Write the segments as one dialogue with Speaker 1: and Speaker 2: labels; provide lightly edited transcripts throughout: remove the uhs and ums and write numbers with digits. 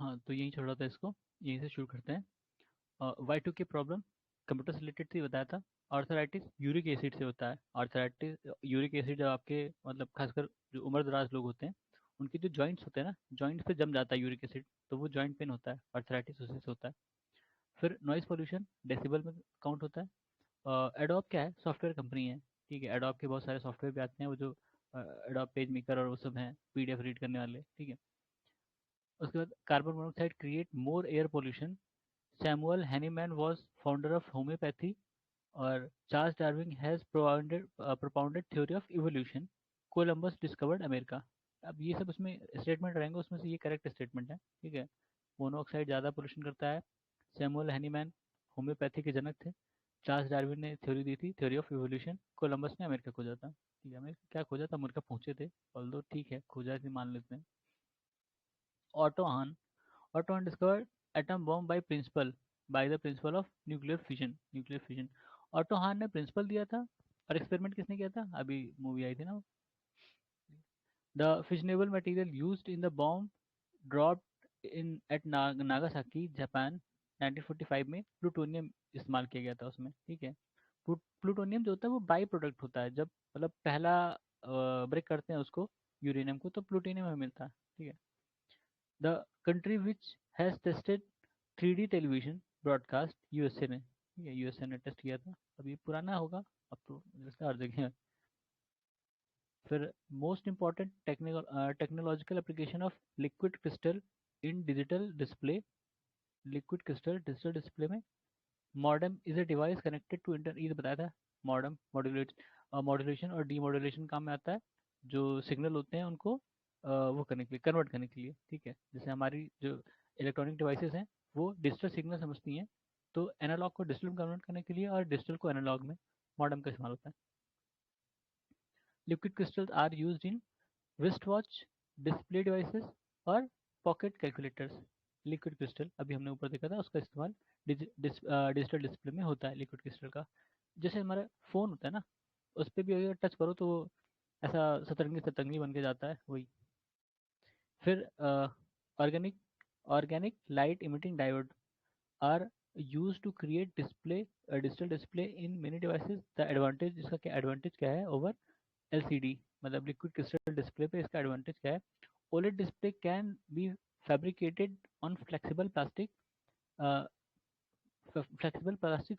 Speaker 1: हाँ, तो यहीं छोड़ा था इसको, यहीं से शुरू करते हैं। वाई टू की प्रॉब्लम कंप्यूटर से रिलेटेड थी, बताया था। आर्थराइटिस यूरिक एसिड से होता है। आर्थराइटिस यूरिक एसिड जब आपके मतलब खासकर जो उम्र दराज लोग होते हैं, उनके जो जॉइंट्स होते हैं ना, जॉइंट्स पे जम जाता है यूरिक एसिड, तो वो जॉइंट पेन होता है, आर्थराइटिस उसी से होता है। फिर नॉइस पोल्यूशन डेसिबल में काउंट होता है। एडोब क्या है, सॉफ्टवेयर कंपनी है। ठीक है, एडोब के बहुत सारे सॉफ्टवेयर भी आते हैं, वो जो एडोब पेज मेकर और वो सब हैं, पीडीएफ रीड करने वाले। ठीक है, उसके बाद carbon monoxide create more air pollution. Samuel Hahnemann was founder of homeopathy. और Charles Darwin has propounded theory of evolution. Columbus discovered America. अब ये सब उसमें स्टेटमेंट रहेंगे, उसमें से ये करेक्ट स्टेटमेंट है। ठीक है, मोनोऑक्साइड ज़्यादा पोल्यूशन करता है। सैमुअल हैनीमैन होम्योपैथी के जनक थे। चार्ल्स डार्विन ने थ्योरी दी थी, थ्योरी ऑफ इवोल्यूशन। कोलंबस ने अमेरिका खोजा था। ठीक है, अमेरिका क्या खोजा था, अमेरिका पहुंचे थे, ऑल्दो ठीक है खोजा थी मान लेते हैं। ऑटो हान। ऑटो हान discovered atom bomb by the principle of nuclear fission. Auto हान ने प्रिंसिपल दिया था, और एक्सपेरिमेंट किसने किया था, अभी मूवी आई थी ना। The fissionable material used in the bomb dropped in at Nagasaki Japan 1945 में प्लूटोनियम इस्तेमाल किया गया था उसमें। ठीक है, प्लूटोनियम जो होता है वो बाई प्रोडक्ट होता है, जब मतलब पहला ब्रेक करते हैं उसको, यूरेनियम को, तो प्लूटोनियम हमें मिलता है। ठीक है, the country which has tested 3D television broadcast, USA ने। ठीक है, यूएसए ने टेस्ट किया था। अब ये पुराना होगा, अब तो मुझे लगता है हर जगह है। फिर most important technological application of liquid crystal in digital display. Liquid crystal digital display में modem is a device connected to inter, ये तो बताया था। मॉडेम मॉड्यूलेशन और डीमॉड्यूलेशन काम में आता है, जो सिग्नल होते हैं उनको वो करने के लिए, कन्वर्ट करने के लिए। ठीक है, जैसे हमारी जो इलेक्ट्रॉनिक डिवाइसेस हैं वो डिजिटल सिग्नल समझती हैं, तो एनालॉग को डिजिटल में कन्वर्ट करने के लिए और डिजिटल को एनालॉग में मॉडेम का इस्तेमाल होता है। Liquid crystals are used in wrist watch, display devices और पॉकेट कैलकुलेटर्स। लिक्विड क्रिस्टल अभी हमने ऊपर देखा था, उसका इस्तेमाल डिजिटल डिस्प्ले में होता है लिक्विड क्रिस्टल का। जैसे हमारा फ़ोन होता है ना, उस पर भी अगर टच करो तो वो ऐसा सतरंगी सतरंगी बन के जाता है, वही। फिर organic organic light emitting diode are use to create digital display in many devices. The advantage, इसका क्या एडवांटेज क्या है ओवर एलसीडी, मतलब लिक्विड क्रिस्टल डिस्प्ले पे इसका एडवांटेज क्या है। OLED display can be fabricated on flexible plastic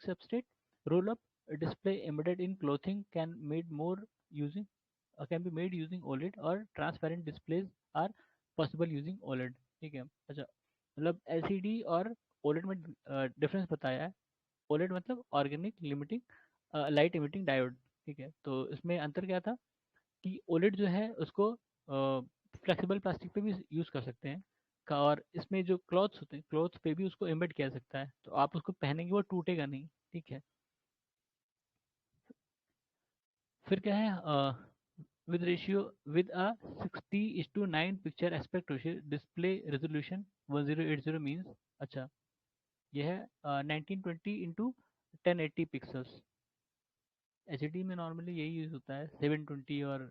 Speaker 1: substrate. Roll up display embedded in clothing using can be made using OLED, or transparent displays are possible using OLED. ठीक है, अच्छा, मतलब LCD और OLED में difference बताया है। OLED मतलब organic limiting light emitting diode. ठीक है, तो इसमें अंतर क्या था कि ओलेड जो है उसको फ्लेक्सिबल प्लास्टिक पे भी यूज़ कर सकते हैं और इसमें जो क्लॉथ्स होते हैं, क्लॉथ पे भी उसको एम्बेड किया जा सकता है, तो आप उसको पहनेंगे वो टूटेगा नहीं। ठीक है, फिर क्या है, with ratio with a 60:9 picture aspect ratio, display resolution 1080 means. अच्छा, ये है 1920 × 1080 पिक्सल्स। एच डी में नॉर्मली यही यूज़ होता है, 720 और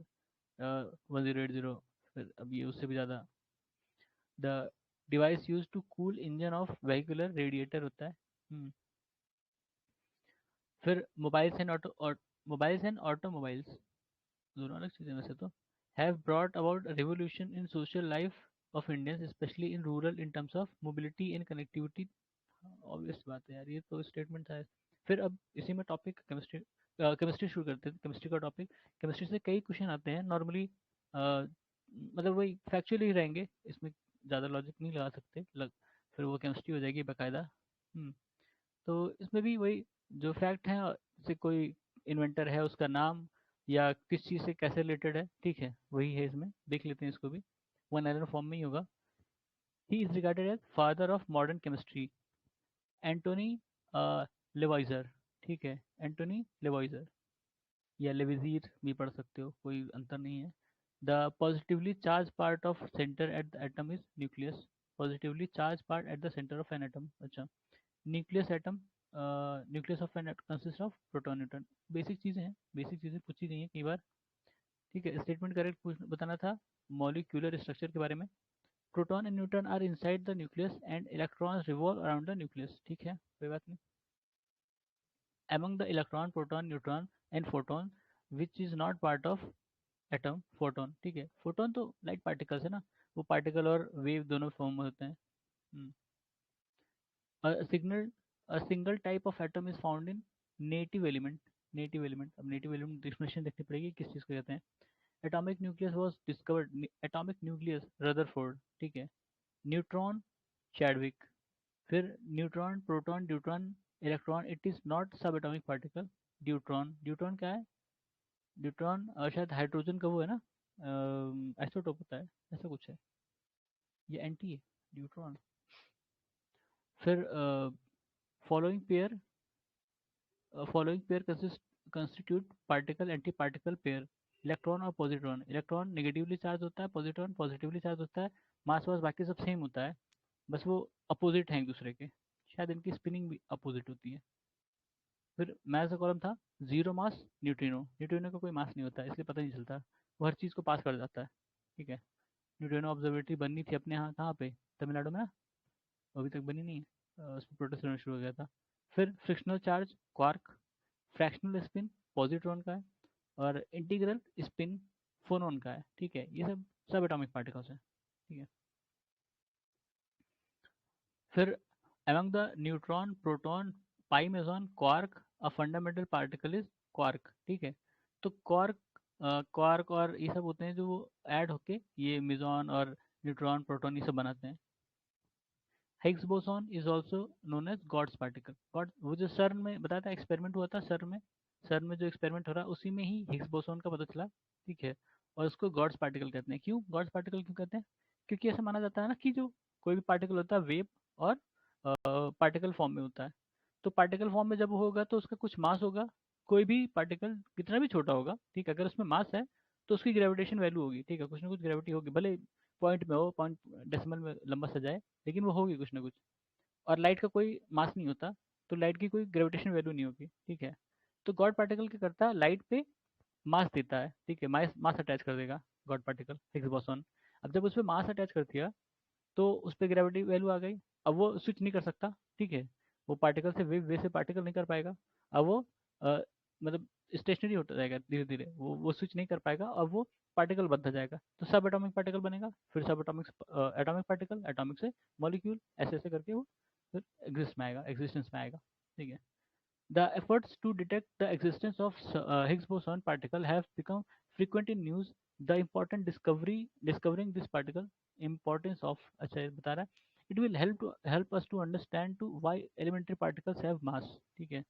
Speaker 1: 1080। फिर अब ये उससे भी ज़्यादा। The device use to cool engine of vehicular radiator होता है। फिर मोबाइल्स एंड ऑटोमोबाइल्स, दोनों अलग चीज़ें वैसे तो, have brought about revolution in social life of Indians, specially in rural, in terms of mobility and connectivity. Obvious बात है यार, ये तो स्टेटमेंट था। फिर अब इसी में टॉपिक केमिस्ट्री, केमिस्ट्री शुरू करते हैं। केमिस्ट्री का टॉपिक, केमिस्ट्री से कई क्वेश्चन आते हैं नॉर्मली, मतलब वही फैक्चुअल ही रहेंगे, इसमें ज़्यादा लॉजिक नहीं लगा सकते फिर वो केमिस्ट्री हो जाएगी बाकायदा। तो इसमें भी वही जो फैक्ट है, जैसे कोई इन्वेंटर है उसका नाम या किस चीज़ से कैसे रिलेटेड है, ठीक है, वही है। इसमें देख लेते हैं इसको भी, वन आइलैंड फॉर्म में ही होगा। He is regarded as father of modern chemistry, Antoine Lavoisier. ठीक है, एंटोनी लेवाइजर या लेविजिर भी पढ़ सकते हो, कोई अंतर नहीं है। The positively charge part of center at the atom is nucleus. Positively charge part at the center of an atom. अच्छा, nucleus atom, nucleus of an consist of proton neutron. Basic चीज़ें हैं, बेसिक चीज़ें पूछी गई हैं कई बार। ठीक है, स्टेटमेंट करेक्ट बताना था मॉलिक्यूलर स्ट्रक्चर के बारे में। Proton and neutron are inside the nucleus and electrons revolve around the nucleus, ठीक है, कोई बात नहीं। among the electron proton neutron and photon which is not part of atom photon, ठीक है, फोटोन तो लाइट पार्टिकल्स है ना, वो पार्टिकल और वेव दोनों फॉर्म में होते हैं। Signal single type of atom is found in native element. Native element, अब नेटिव एलिमेंट डिफिनेशन देखनी पड़ेगी किस चीज़ को कहते हैं। Atomic nucleus was discovered, atomic nucleus Rutherford, ठीक है। Neutron Chadwick. फिर neutron proton deuteron electron, it is not sub atomic particle. Deuteron, deuteron क्या है? ड्यूट्रॉन शायद हाइड्रोजन का वो है ना, आइसोटोप होता है, ऐसा कुछ है, ये एंटी है न्यूट्रॉन। फिर following pair, following pair constitute particle anti particle pair. Electron और पॉजिट्रॉन, इलेक्ट्रॉन नेगेटिवली चार्ज होता है, पॉजिट्रॉन पॉजिटिवली चार्ज होता है, मास वास बाकी सब सेम होता है, बस वो अपोजिट हैं एक दूसरे के, शायद इनकी स्पिनिंग भी अपोजिट होती है। फिर मैथ का कॉलम था जीरो मास न्यूट्रिनो, न्यूट्रिनो का कोई मास नहीं होता है इसलिए पता नहीं चलता, वो हर चीज़ को पास कर जाता है, ठीक है। न्यूट्रिनो ऑब्जर्वेटरी बननी थी अपने यहाँ, कहाँ पे, तमिलनाडु में ना, वो अभी तक बनी नहीं है, उसमें प्रोटेस्ट होना शुरू हो गया था। फिर frictional charge quark, fractional spin positron का है, और इंटीग्रल स्पिन फोनॉन का है, ठीक है, ये सब सब एटॉमिक पार्टिकल्स हैं, ठीक है। फिर among the neutron proton pi meson quark a fundamental particle is quark, ठीक है। तो क्वार्क, क्वार्क और ये सब होते हैं जो ऐड होके ये मेसॉन और न्यूट्रॉन प्रोटॉन ये सब बनाते हैं। Higgs boson is also known as God's particle. God, वो जो सर में बताया था एक्सपेरिमेंट हुआ था सर में, सर में जो एक्सपेरिमेंट हो रहा है उसी में ही हिग्स बोसॉन का पता चला, ठीक है। और उसको गॉड्स पार्टिकल कहते हैं। क्यों गॉड्स पार्टिकल क्यों कहते हैं? क्योंकि ऐसा माना जाता है ना कि जो कोई भी पार्टिकल होता है वेव और पार्टिकल फॉर्म में होता है। तो पार्टिकल फॉर्म में जब होगा तो उसका कुछ मास होगा, कोई भी पार्टिकल कितना भी छोटा होगा, ठीक है, अगर उसमें मास है तो उसकी ग्रेविटेशन वैल्यू होगी, ठीक है, कुछ ना कुछ ग्रेविटी होगी, भले पॉइंट में हो, पॉइंट डेसिमल में लंबा सा जाए, लेकिन वो होगी कुछ ना कुछ। और लाइट का कोई मास नहीं होता, तो लाइट की कोई ग्रेविटेशन वैल्यू नहीं होगी, ठीक है। तो गॉड पार्टिकल क्या करता है, लाइट पे मास देता है, ठीक है, मास मास अटैच कर देगा गॉड पार्टिकल, हिग्स बोसॉन। अब जब उस पर मास अटैच कर दिया तो उस पर ग्रेविटी वैल्यू आ गई, अब वो स्विच नहीं कर सकता, ठीक है, वो पार्टिकल से वेव, वे से पार्टिकल नहीं कर पाएगा, अब वो अ, मतलब स्टेशनरी होता जाएगा धीरे धीरे, वो स्विच नहीं कर पाएगा, अब वो पार्टिकल बनता जाएगा, तो सब एटॉमिक पार्टिकल बनेगा, फिर सब एटॉमिक एटॉमिक पार्टिकल, एटॉमिक से मॉलिक्यूल, ऐसे ऐसे करके वो फिर एग्जिस्ट में आएगा, एग्जिस्टेंस में आएगा, ठीक है। The efforts to detect the existence of Higgs boson particle have become frequent in news. The important discovering this particle importance of, अच्छा ये बता रहा है, it will help us to understand to why elementary particles have mass, ठीक है,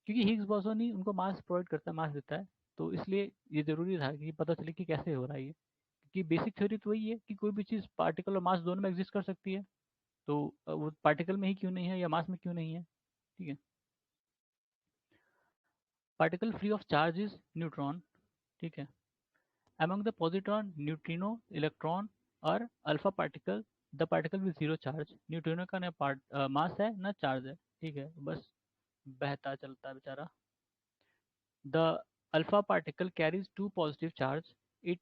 Speaker 1: क्योंकि Higgs boson ही उनको मास provide करता है, मास देता है, तो इसलिए ये जरूरी था कि पता चले कि कैसे हो रहा है ये, क्योंकि बेसिक थ्योरी तो वही है कि कोई भी चीज़ पार्टिकल और मास दोनों में एग्जिस्ट कर सकती है, तो वो पार्टिकल में ही क्यों नहीं है या मास में क्यों नहीं है, ठीक है। Particle free of charge is neutron, ठीक है। among the positron neutrino electron और alpha particle, the particle with zero charge, neutrino का ना पार्ट मास है ना चार्ज है, ठीक है, बस बहता चलता है बेचारा। The alpha particle carries two positive charge, it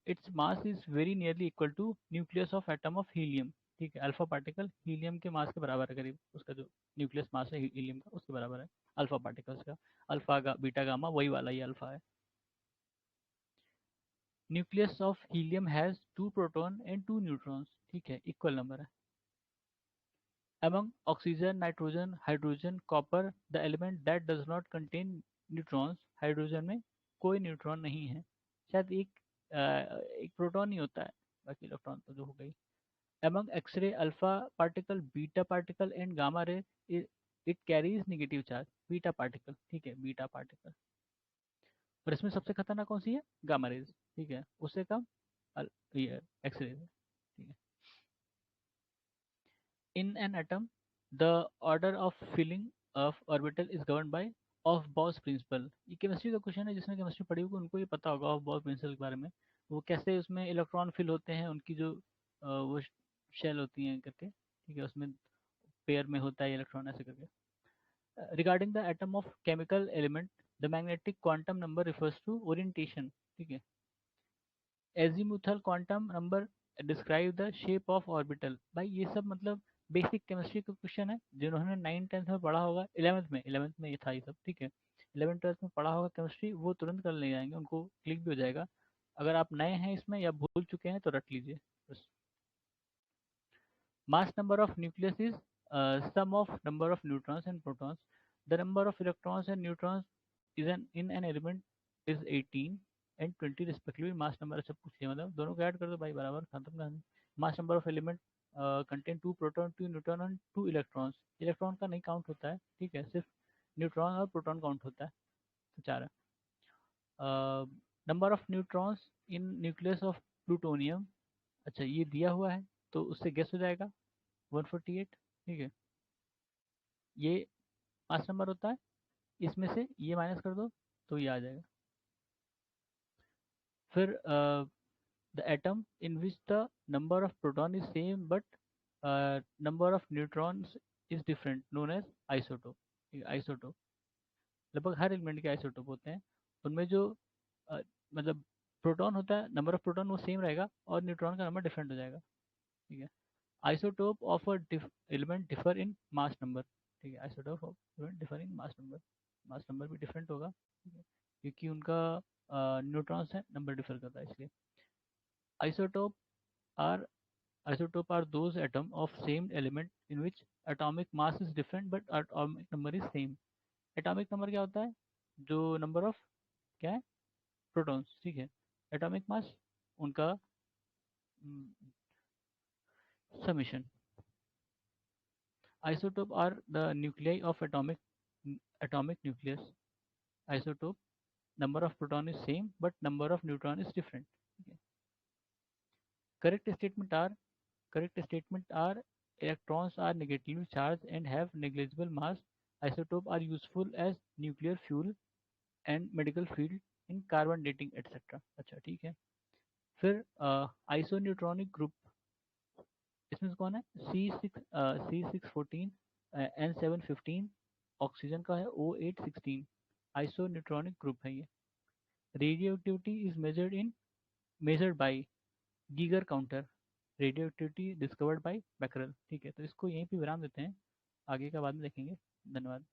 Speaker 1: it's mass is very nearly equal to nucleus of atom of helium, ठीक है, अल्फा पार्टिकल हीलियम के मास के बराबर है करीब, उसका जो न्यूक्लियस मास है हीलियम का उसके बराबर है अल्फा पार्टिकल्स का। अल्फा बीटा गामा वही वाला ही अल्फा है। Nucleus of helium has two proton and two neutrons, ठीक है, इक्वल नंबर है। among oxygen nitrogen hydrogen copper the element that does not contain neutrons, hydrogen में कोई न्यूट्रॉन नहीं है, शायद एक प्रोटॉन ही होता है, बाकी इलेक्ट्रॉन तो जो हो गई। among X ray alpha particle beta particle and gamma ray, it carries negative charge, beta particle, ठीक है, बीटा पार्टिकल। और इसमें सबसे खतरनाक कौन सी है? गामा रेज, ठीक है, उससे कम ये एक्सरे, ठीक है। In an atom, the order of filling of orbital is governed by of boss principle. ये केमिस्ट्री का क्वेश्चन है, जिसने केमिस्ट्री पढ़ी होगी उनको ये पता होगा ऑफ बॉस प्रिंसिपल के बारे में, वो कैसे उसमें इलेक्ट्रॉन फिल होते हैं, उनकी जो वो शेल होती हैं करके, ठीक है, उसमें पेयर में होता है इलेक्ट्रॉन ऐसे करके। Regarding the atom of chemical element, the magnetic quantum number refers to orientation, ठीक है। Azimuthal quantum number describe the shape of orbital. भाई ये सब मतलब बेसिक केमिस्ट्री का क्वेश्चन है, जिन्होंने 9th 10th में पढ़ा होगा, 11th में ये था ये सब, ठीक है। 11th 12th में पढ़ा होगा केमिस्ट्री, वो तुरंत कर ले जाएंगे, उनको क्लिक भी हो जाएगा। अगर आप नए हैं इसमें या भूल चुके हैं तो रट लीजिए बस। Mass number of nucleus is sum of number of neutrons and protons. The number of electrons and neutrons in an element is 18 and 20 respectively. Mass number अच्छा पूछ लिया, मतलब दोनों को ऐड कर दो भाई, बराबर, खत्म कहानी। Mass number of element contain 2 proton 2 neutron and 2 electrons। Electron का नहीं काउंट होता है, ठीक है, सिर्फ न्यूट्रॉन और प्रोटॉन काउंट होता है। तो 4 है। Number of neutrons in nucleus of plutonium, अच्छा ये दिया हुआ है तो उससे गेस हो जाएगा 148, ठीक है। ये 5 नंबर होता है, इसमें से ये माइनस कर दो तो ये आ जाएगा। फिर the atom in which the number of proton is same but number of neutrons is different known as isotope. Isotope लगभग हर एलिमेंट के आइसोटोप होते हैं। उनमें जो अ, मतलब प्रोटॉन होता है, नंबर ऑफ प्रोटॉन वो सेम रहेगा और न्यूट्रॉन का नंबर डिफरेंट हो जाएगा, ठीक है। Isotope of a element differ in mass number, ठीक है। Isotope of element differ in mass number भी डिफरेंट होगा, ठीक है, क्योंकि उनका न्यूट्रॉन्स है, नंबर डिफर करता है इसलिए। Isotope are isotope are those atom of same element in which atomic mass is different but atomic number is same. Atomic number क्या होता है? जो नंबर ऑफ क्या है, प्रोटॉन्स, ठीक है। एटॉमिक मास उनका summation. Isotope are the nuclei of atomic nucleus. Isotope number of proton is same but number of neutron is different. Okay. Correct statement are correct statement are electrons are negatively charged and have negligible mass. Isotope are useful as nuclear fuel and medical field in carbon dating etc. अच्छा ठीक है। फिर आइसोन्यूट्रॉनिक group, इसमें से कौन है? C614 N715, oxygen का है O816। आइसो न्यूट्रॉनिक ग्रुप है ये। Radio activity is measured by Geiger counter. Radio activity discovered by Becquerel, ठीक है। तो इसको यहीं पे विराम देते हैं, आगे का बाद में देखेंगे। धन्यवाद।